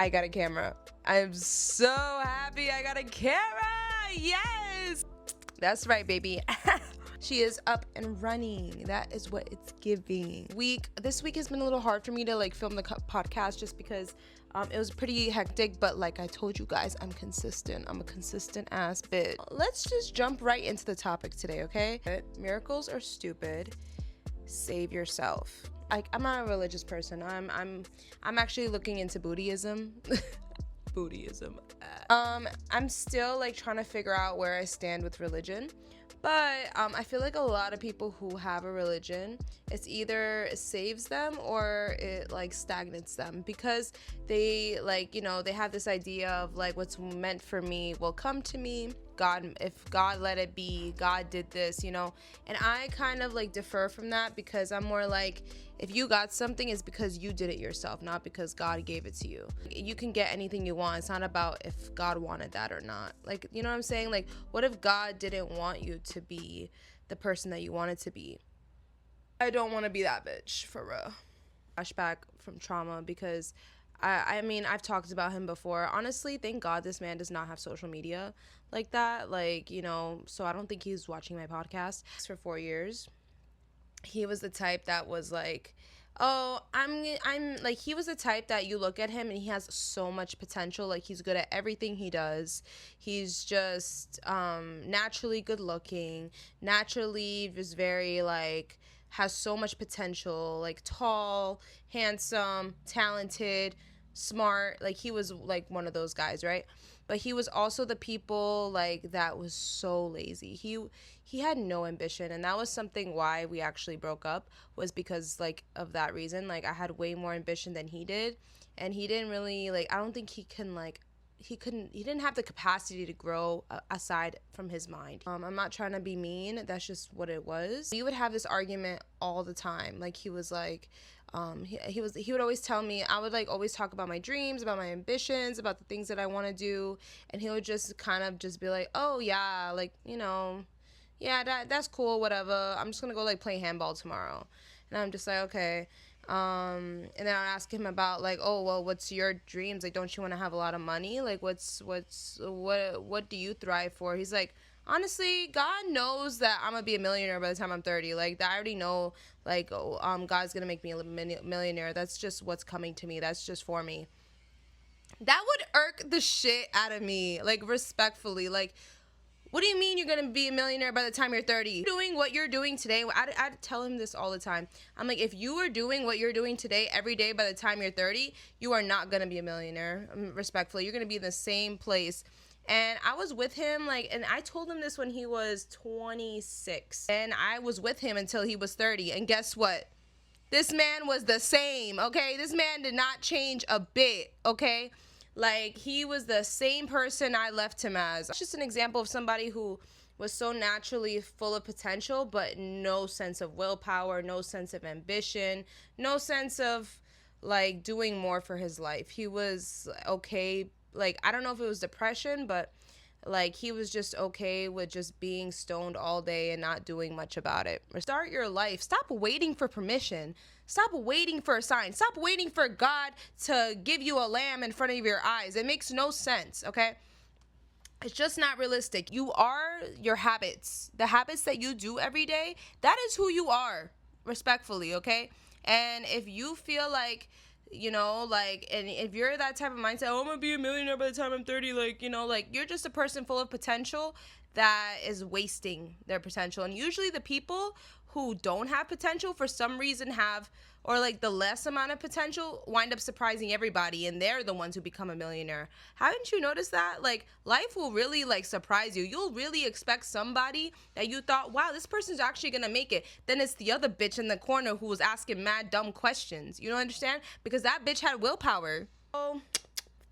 I got a camera. I'm so happy I got a camera. Yes. That's right, baby. She is up and running. That is what it's giving. This week has been a little hard for me to like film the podcast just because it was pretty hectic, but like I told you guys, I'm consistent. I'm a consistent ass bitch. Let's just jump right into the topic today, okay? Miracles are stupid. Save yourself. I'm not a religious person. I'm actually looking into Buddhism. Buddhism. I'm still like trying to figure out where I stand with religion. But I feel like a lot of people who have a religion, it's either it saves them or it like stagnates them, because they like, you know, they have this idea of like what's meant for me will come to me. God, if God let it be, God did this, you know. And I kind of like defer from that, because I'm more like, if you got something, it's because you did it yourself, not because God gave it to you. You can get anything you want. It's not about if God wanted that or not. Like, you know what I'm saying? Like, what if God didn't want you to be the person that you wanted to be? I don't want to be that bitch, for real. Flashback from trauma, because I mean, I've talked about him before. Honestly, thank God this man does not have social media like that. Like, you know, so I don't think he's watching my podcast. For 4 years, he was the type that was like, oh, I'm like, he was the type that you look at him and he has so much potential. Like, he's good at everything he does. He's just naturally good looking, naturally just very like, has so much potential, like tall, handsome, talented, smart. Like, he was like one of those guys, right? But he was also the people like that was so lazy. He had no ambition, and that was something why we actually broke up, was because like of that reason. Like, I had way more ambition than he did, and he didn't really like, I don't think he can like, he didn't have the capacity to grow aside from his mind. I'm not trying to be mean, that's just what it was. We would have this argument all the time. Like, he was like, he would always tell me, I would like always talk about my dreams, about my ambitions, about the things that I want to do, and he would just kind of just be like, oh yeah, like, you know, yeah, that's cool, whatever, I'm just gonna go like play handball tomorrow. And I'm just like, okay. And then I'd ask him about like, oh well, what's your dreams? Like, don't you want to have a lot of money? Like, what do you thrive for? He's like, honestly, God knows that I'm gonna be a millionaire by the time I'm 30. Like, I already know, like, God's gonna make me a millionaire. That's just what's coming to me. That's just for me. That would irk the shit out of me, like, respectfully. Like, what do you mean you're going to be a millionaire by the time you're 30? Doing what you're doing today, I tell him this all the time. I'm like, if you are doing what you're doing today every day by the time you're 30, you are not going to be a millionaire, respectfully. You're going to be in the same place. And I was with him, like, and I told him this when he was 26. And I was with him until he was 30. And guess what? This man was the same, okay? This man did not change a bit, okay? Like, he was the same person I left him as. It's just an example of somebody who was so naturally full of potential, but no sense of willpower, no sense of ambition, no sense of, like, doing more for his life. He was okay. Like, I don't know if it was depression, but, like, he was just okay with just being stoned all day and not doing much about it. Start your life. Stop waiting for permission. Stop waiting for a sign. Stop waiting for God to give you a lamb in front of your eyes. It makes no sense, okay? It's just not realistic. You are your habits. The habits that you do every day, that is who you are, respectfully, okay? And if you feel like, you know, like, and if you're that type of mindset, oh, I'm gonna be a millionaire by the time I'm 30, like, you know, like, you're just a person full of potential that is wasting their potential. And usually the people who don't have potential for some reason have, or like the less amount of potential, wind up surprising everybody, and they're the ones who become a millionaire. Haven't you noticed that? Like, life will really like surprise you. You'll really expect somebody that you thought, wow, this person's actually gonna make it. Then it's the other bitch in the corner who was asking mad dumb questions. You don't understand? Because that bitch had willpower. So,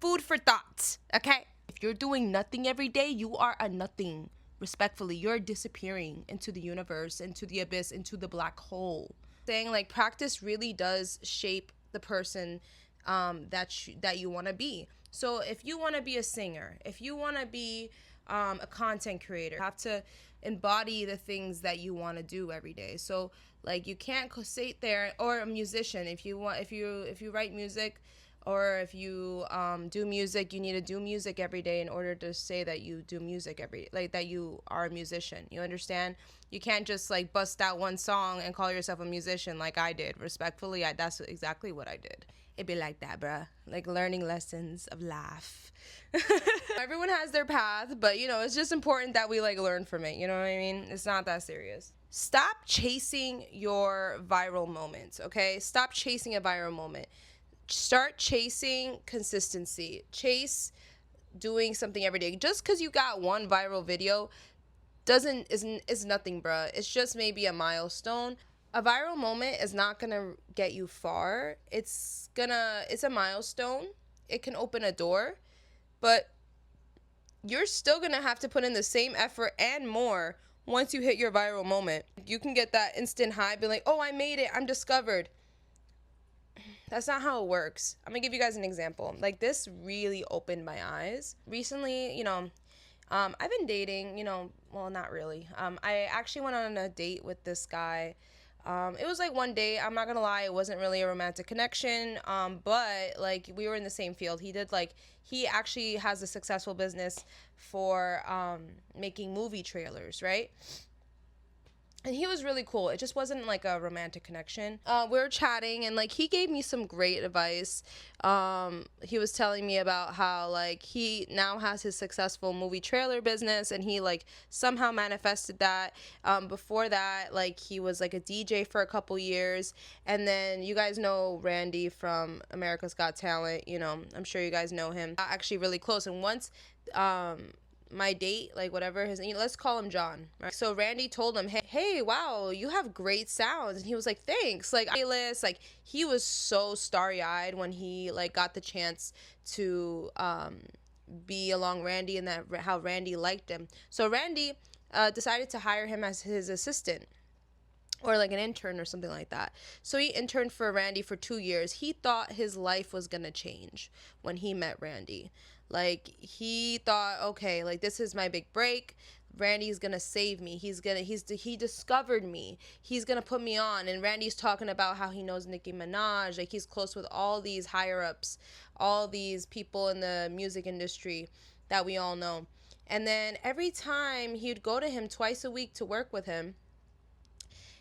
food for thought, okay? If you're doing nothing every day, you are a nothing. Respectfully, you're disappearing into the universe, into the abyss, into the black hole. Saying like, practice really does shape the person that you want to be. So if you want to be a singer, if you want to be a content creator, you have to embody the things that you want to do every day. So like, you can't sit there, or a musician, if you write music, Or if you do music, you need to do music every day in order to say that you do music like that you are a musician. You understand? You can't just like bust out one song and call yourself a musician like I did. Respectfully, that's exactly what I did. It'd be like that, bruh. Like learning lessons of life. Everyone has their path, but you know, it's just important that we like learn from it. You know what I mean? It's not that serious. Stop chasing your viral moments, okay? Stop chasing a viral moment. Start chasing consistency. Chase doing something every day. Just because you got one viral video is nothing, bruh. It's just maybe a milestone. A viral moment is not gonna get you far. It's a milestone. It can open a door, but you're still gonna have to put in the same effort and more once you hit your viral moment. You can get that instant high, be like, oh, I made it, I'm discovered. That's not how it works. I'm gonna give you guys an example. Like, this really opened my eyes. Recently, I've been dating, well, not really. I actually went on a date with this guy. It was like one day, I'm not gonna lie, it wasn't really a romantic connection, but like we were in the same field. He actually has a successful business for making movie trailers, right? And he was really cool. It just wasn't like a romantic connection. We were chatting and like he gave me some great advice. He was telling me about how like he now has his successful movie trailer business and he like somehow manifested that. Before that, like he was like a DJ for a couple years. And then you guys know Randy from America's Got Talent. I'm sure you guys know him. Actually really close. And once my date, like whatever his name, let's call him John, right? So Randy told him, hey, wow, you have great sounds. And he was like, thanks. Like, like he was so starry-eyed when he like got the chance to be along Randy and that how Randy liked him. So Randy decided to hire him as his assistant, or like an intern or something like that. So he interned for Randy for 2 years. He thought his life was gonna change when he met Randy. Like, he thought, okay, like this is my big break. Randy's gonna save me. He discovered me. He's gonna put me on. And Randy's talking about how he knows Nicki Minaj. Like, he's close with all these higher ups, all these people in the music industry that we all know. And then every time he'd go to him twice a week to work with him,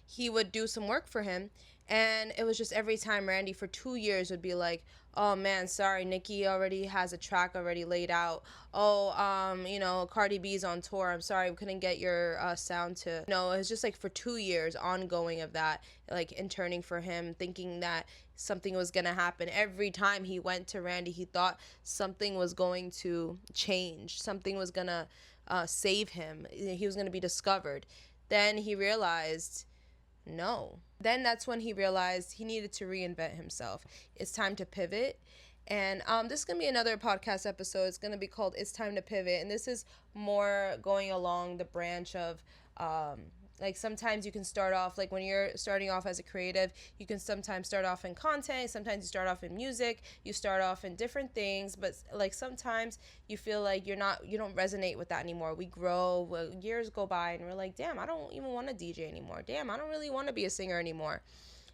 he would do some work for him. And it was just every time Randy for 2 years would be like, oh man, sorry, Nicki already has a track already laid out. Oh, Cardi B's on tour. I'm sorry, we couldn't get your sound to. No, it was just like for 2 years ongoing of that, like interning for him, thinking that something was gonna happen. Every time he went to Randy, he thought something was going to change. Something was gonna save him. He was gonna be discovered. Then he realized, no. Then that's when he realized he needed to reinvent himself. It's time to pivot. And this is going to be another podcast episode. It's going to be called It's Time to Pivot. And this is more going along the branch of like sometimes you can start off, like when you're starting off as a creative, you can sometimes start off in content, sometimes you start off in music, you start off in different things, but like sometimes you feel like you don't resonate with that anymore. We grow, years go by and we're like, damn, I don't even want to DJ anymore. Damn, I don't really want to be a singer anymore.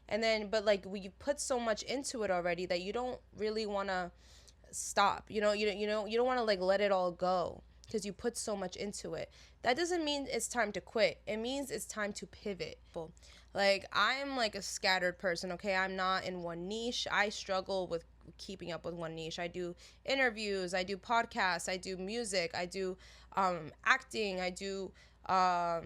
And then, but like we put so much into it already that you don't really want to stop. You don't want to like let it all go, because you put so much into it. That doesn't mean it's time to quit. It means it's time to pivot. Like, I'm like a scattered person, okay? I'm not in one niche. I struggle with keeping up with one niche. I do interviews, I do podcasts, I do music, I do acting, I do, I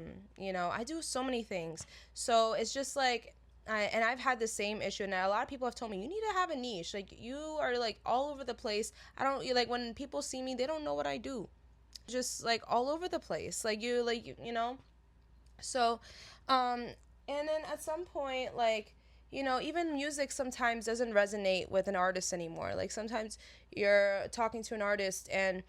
do so many things. So it's just like, and I've had the same issue, and a lot of people have told me, you need to have a niche. Like, you are like all over the place. Like when people see me, they don't know what I do. Just like all over the place, so and then at some point, like, even music sometimes doesn't resonate with an artist anymore. Like, sometimes you're talking to an artist and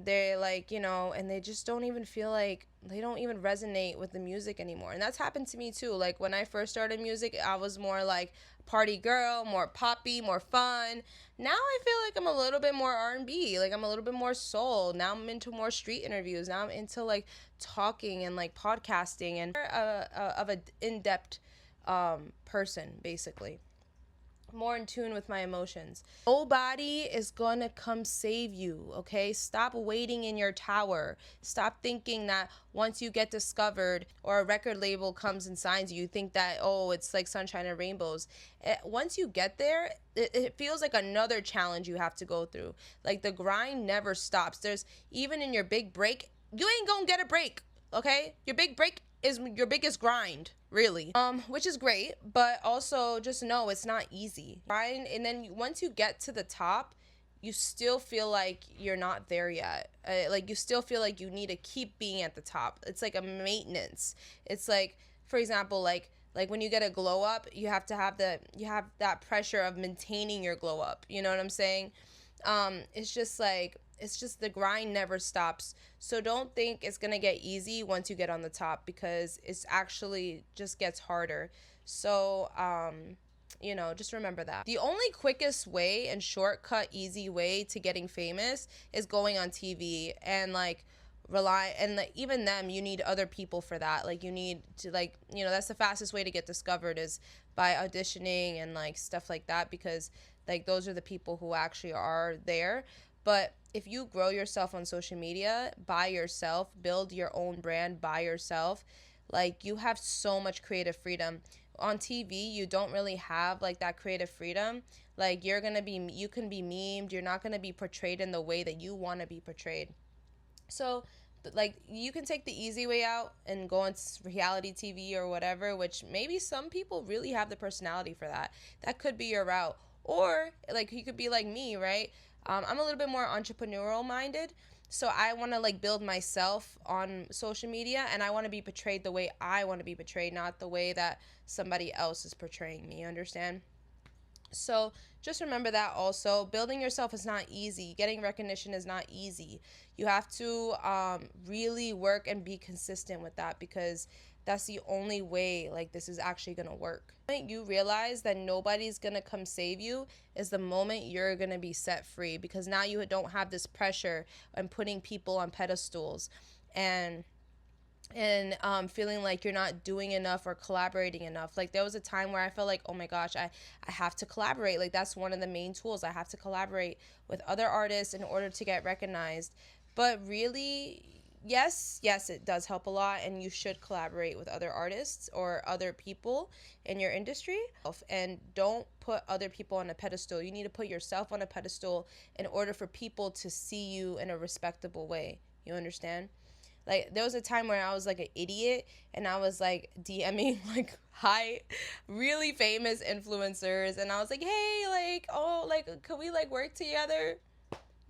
they like, and they just don't even feel like, they don't even resonate with the music anymore. And that's happened to me too. Like, when I first started music, I was more like party girl, more poppy, more fun. Now I feel like I'm a little bit more R&B, like I'm a little bit more soul. Now I'm into more street interviews. Now I'm into like talking and like podcasting and of an in-depth person, basically. more in tune with my emotions. Nobody is gonna come save you, okay? Stop waiting in your tower. Stop thinking that once you get discovered or a record label comes and signs you, you think that, oh, it's like sunshine and rainbows. Once you get there, it feels like another challenge you have to go through. Like the grind never stops. There's, even in your big break, you ain't gonna get a break, okay? Your big break is your biggest grind, really, which is great, but also just know it's not easy, right? And then once you get to the top, you still feel like you're not there yet. Like you still feel like you need to keep being at the top. It's like a maintenance. It's like, for example, like when you get a glow up, you have that pressure of maintaining your glow up, you know what I'm saying? It's just like, it's just the grind never stops. So don't think it's gonna get easy once you get on the top, because it's actually just gets harder. So just remember that. The only quickest way and shortcut, easy way to getting famous is going on TV, and like rely, and like, even them, you need other people for that. Like you need to, like, that's the fastest way to get discovered, is by auditioning and like stuff like that, because like those are the people who actually are there. But if you grow yourself on social media by yourself, build your own brand by yourself, like you have so much creative freedom. On TV, you don't really have like that creative freedom. Like you can be memed, you're not going to be portrayed in the way that you want to be portrayed. So like you can take the easy way out and go on reality TV or whatever, which maybe some people really have the personality for that. That could be your route. Or like you could be like me, right? I'm a little bit more entrepreneurial minded. So I want to like build myself on social media, and I want to be portrayed the way I want to be portrayed, not the way that somebody else is portraying me. You understand? So just remember that also. Building yourself is not easy. Getting recognition is not easy. You have to really work and be consistent with that, because that's the only way like this is actually going to work. The moment you realize that nobody's going to come save you is the moment you're going to be set free, because now you don't have this pressure and putting people on pedestals and feeling like you're not doing enough or collaborating enough. Like there was a time where I felt like, oh my gosh, I have to collaborate. Like that's one of the main tools. I have to collaborate with other artists in order to get recognized. But really, yes, it does help a lot, and you should collaborate with other artists or other people in your industry. And don't put other people on a pedestal. You need to put yourself on a pedestal in order for people to see you in a respectable way. You understand? Like there was a time where I was like an idiot, and I was like DMing like really famous influencers, and I was like, hey, like, oh, like, could we like work together?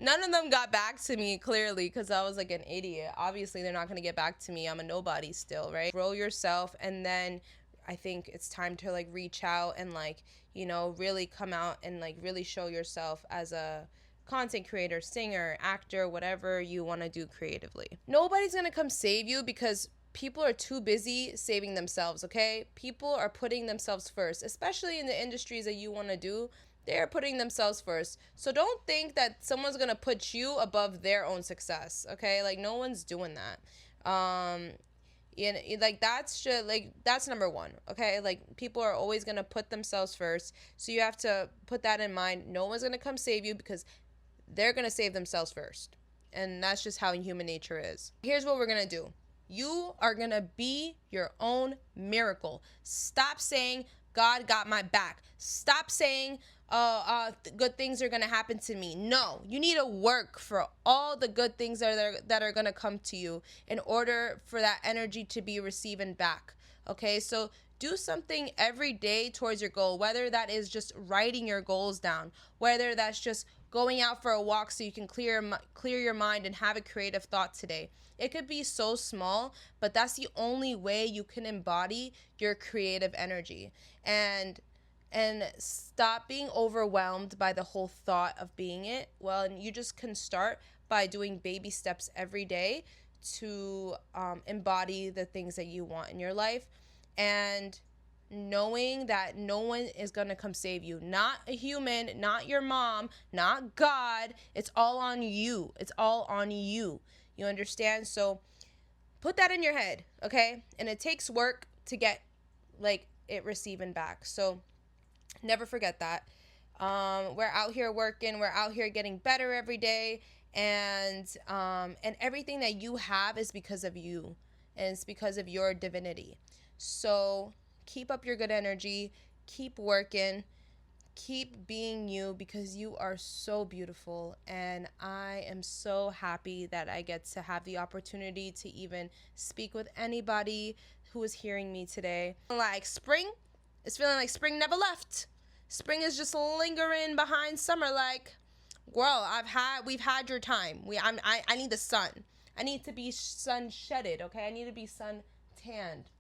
None of them got back to me, clearly, because I was like an idiot. Obviously they're not going to get back to me. I'm a nobody still, right? Grow yourself, and then I think it's time to like reach out and like, really come out and like really show yourself as a content creator, singer, actor, whatever you want to do creatively. Nobody's going to come save you, because people are too busy saving themselves, okay? People are putting themselves first, especially in the industries that you want to do. They're putting themselves first. So don't think that someone's going to put you above their own success, okay? Like no one's doing that. Like that's just like, that's number one, okay? Like people are always going to put themselves first. So you have to put that in mind. No one's going to come save you, because they're going to save themselves first. And that's just how human nature is. Here's what we're going to do. You are going to be your own miracle. Stop saying, God got my back. Stop saying, good things are going to happen to me. No, you need to work for all the good things that are going to come to you in order for that energy to be receiving back. Okay, so do something every day towards your goal, whether that is just writing your goals down, whether that's just going out for a walk so you can clear your mind and have a creative thought today. It could be so small, but that's the only way you can embody your creative energy. And stop being overwhelmed by the whole thought of being it. Well, and you just can start by doing baby steps every day to embody the things that you want in your life, and knowing that no one is going to come save you. Not a human, not your mom, not God. It's all on you. It's all on you. You understand? So put that in your head, okay? And it takes work to get like it receiving back. So Never forget that. We're out here working, we're out here getting better every day, and everything that you have is because of you, and it's because of your divinity. So keep up your good energy, keep working, keep being you, because you are so beautiful, and I am so happy that I get to have the opportunity to even speak with anybody who is hearing me today. Like spring, it's feeling like spring never left. Spring is just lingering behind summer. Like, girl, we've had your time. I need the sun. I need to be sun shedded. Okay, I need to be sun tanned.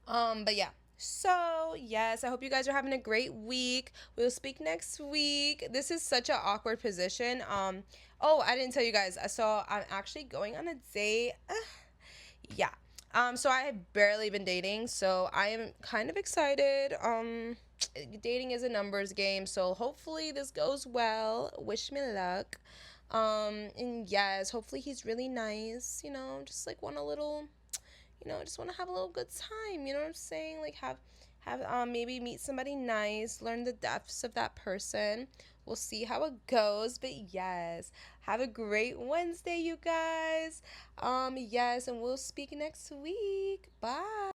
But yeah. So, yes, I hope you guys are having a great week. We'll speak next week. This is such an awkward position. Oh, I didn't tell you guys. So, I'm actually going on a date. Yeah. So I have barely been dating, so I am kind of excited. Dating is a numbers game, so hopefully this goes well. Wish me luck. And yes, hopefully he's really nice, just like want a little, just want to have a little good time, you know what I'm saying? Like have maybe meet somebody nice, learn the depths of that person. We'll see how it goes, but yes, have a great Wednesday, you guys. Yes, and we'll speak next week. Bye.